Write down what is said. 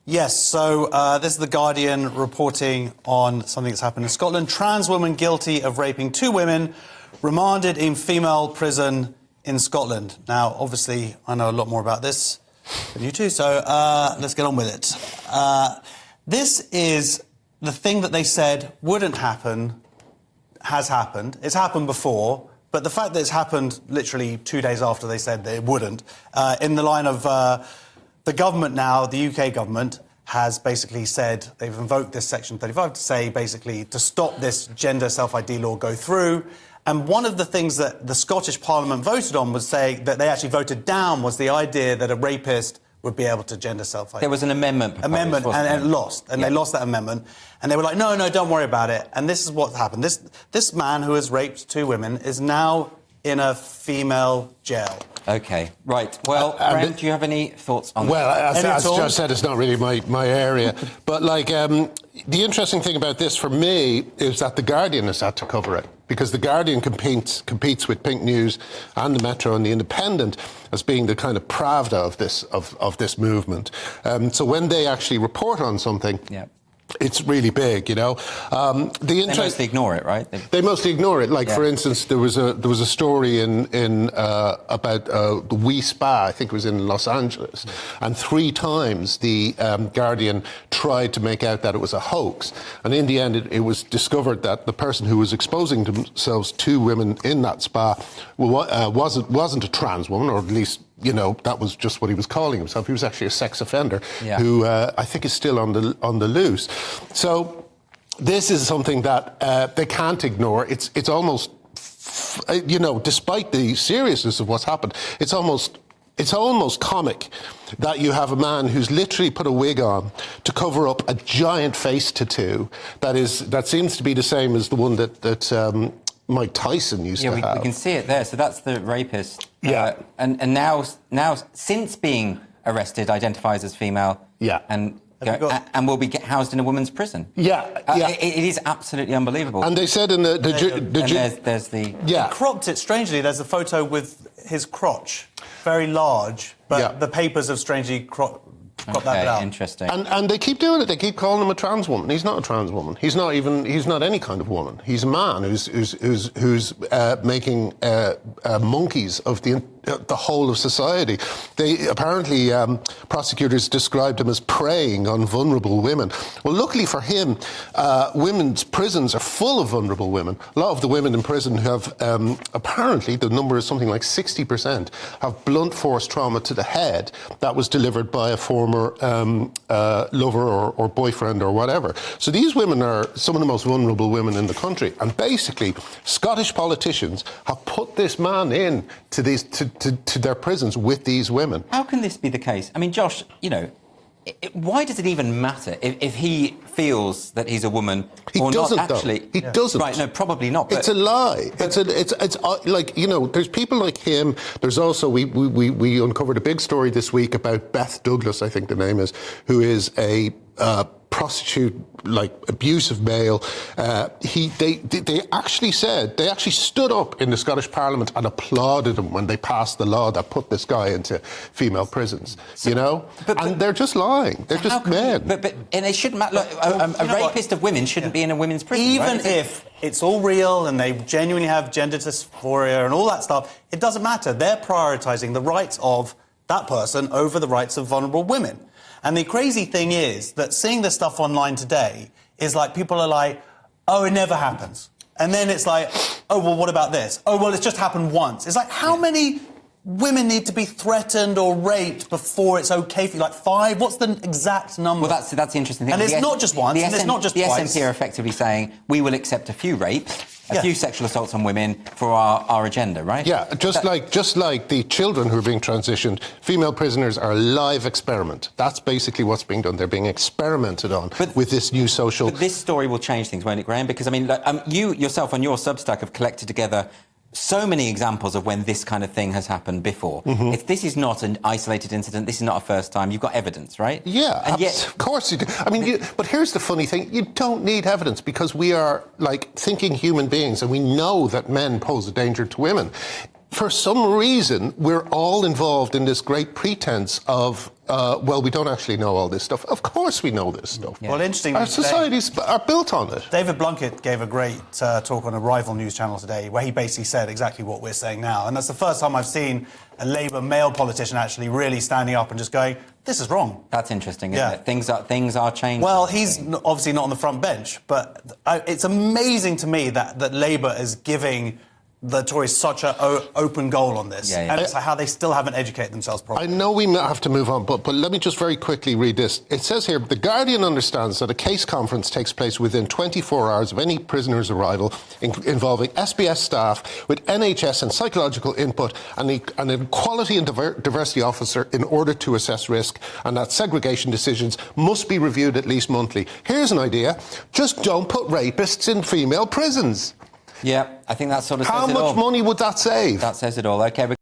Yes, so this is The Guardian reporting on something that's happened in Scotland. Trans woman guilty of raping 2 women, remanded in female prison in Scotland. Now, obviously, I know a lot more about this than you two, so let's get on with it. This is the thing that they said wouldn't happen, has happened. It's happened before, but the fact that it's happened literally 2 days after they said that it wouldn't, in the line of... the government now, the UK government, has basically said, they've invoked this Section 35 to say, basically, to stop this gender self-ID law go through. And one of the things that the Scottish Parliament voted on was saying that they actually voted down was the idea that a rapist would be able to gender self-ID. There was an amendment proposed, and it lost. And they lost that amendment. And they were like, no, don't worry about it. And this is what happened. This man who has raped 2 women is now in a female jail. OK, right. Well, Graham, do you have any thoughts on that? Well, as Josh said, it's not really my area. But, like, the interesting thing about this for me is that The Guardian has had to cover it, because The Guardian competes with Pink News and the Metro and the Independent as being the kind of Pravda of this movement. So when they actually report on something... Yeah. It's really big, you know. They mostly ignore it, right? They mostly ignore it. Like, for instance, there was a story in about the Wee Spa. I think it was in Los Angeles, and 3 times the Guardian tried to make out that it was a hoax, and in the end, it was discovered that the person who was exposing themselves to women in that spa wasn't a trans woman, or at least, you know, that was just what he was calling himself. He was actually a sex offender who I think is still on the loose. So this is something that they can't ignore. It's almost, you know, despite the seriousness of what's happened, it's almost comic that you have a man who's literally put a wig on to cover up a giant face tattoo that seems to be the same as the one that Mike Tyson used to have. Yeah, we can see it there. So that's the rapist. Yeah. And now, since being arrested, identifies as female. Yeah. And will be housed in a women's prison. Yeah. It is absolutely unbelievable. And they said in there's the... Yeah. He cropped it strangely. There's a photo with his crotch, very large, but the papers have strangely cropped that out. Interesting. And they keep doing it. They keep calling him a trans woman. He's not a trans woman. He's not any kind of woman. He's a man who's making monkeys of the whole of society. They apparently prosecutors described him as preying on vulnerable women. Well, luckily for him, women's prisons are full of vulnerable women. A lot of the women in prison have apparently, the number is something like 60%, have blunt force trauma to the head that was delivered by a former lover or boyfriend or whatever. So these women are some of the most vulnerable women in the country. And basically, Scottish politicians have put this man in to these to their prisons with these women. How can this be the case? I mean, Josh, you know, why does it even matter if he feels that he's a woman or not? Actually, he doesn't. Right? No, probably not. It's a lie. It's like, you know. There's people like him. There's also we uncovered a big story this week about Beth Douglas, I think the name is, who is a prostitute, like abusive male. They actually stood up in the Scottish Parliament and applauded him when they passed the law that put this guy into female prisons. So, you know, and they're just lying. They're just men. And it shouldn't matter. Look, a rapist of women shouldn't be in a women's prison. Even if it's all real and they genuinely have gender dysphoria and all that stuff, it doesn't matter. They're prioritising the rights of that person over the rights of vulnerable women. And the crazy thing is that seeing this stuff online today is like, people are like, oh, it never happens. And then it's like, oh, well, what about this? Oh, well, it's just happened once. It's like, how many women need to be threatened or raped before it's OK for you? Like 5? What's the exact number? Well, that's the interesting thing. And it's not just once, and it's not just twice. The SNP are effectively saying, we will accept a few rapes, a few sexual assaults on women for our agenda, right? Yeah, just like the children who are being transitioned, female prisoners are a live experiment. That's basically what's being done. They're being experimented on with this new social... But this story will change things, won't it, Graham? Because, I mean, you yourself on your Substack have collected together so many examples of when this kind of thing has happened before. If this is not an isolated incident, this is not a first time, you've got evidence, right? Yeah, and yet, of course you do. I mean, but here's the funny thing. You don't need evidence because we are, like, thinking human beings and we know that men pose a danger to women. for some reason, we're all involved in this great pretense of, well, we don't actually know all this stuff. Of course we know this stuff. Yeah. Well, interesting. Our societies are built on it. David Blunkett gave a great talk on a rival news channel today where he basically said exactly what we're saying now. And that's the first time I've seen a Labour male politician actually really standing up and just going, this is wrong. That's interesting, isn't it? Things are changing. Well, he's obviously not on the front bench, but it's amazing to me that Labour is giving the Tories such an open goal on this. Yeah. And it's like how they still haven't educated themselves properly. I know we have to move on, but let me just very quickly read this. It says here, The Guardian understands that a case conference takes place within 24 hours of any prisoner's arrival, involving SBS staff with NHS and psychological input and an equality and diversity officer in order to assess risk, and that segregation decisions must be reviewed at least monthly. Here's an idea. Just don't put rapists in female prisons. Yeah, I think that sort of says it all. How much money would that save? That says it all. OK.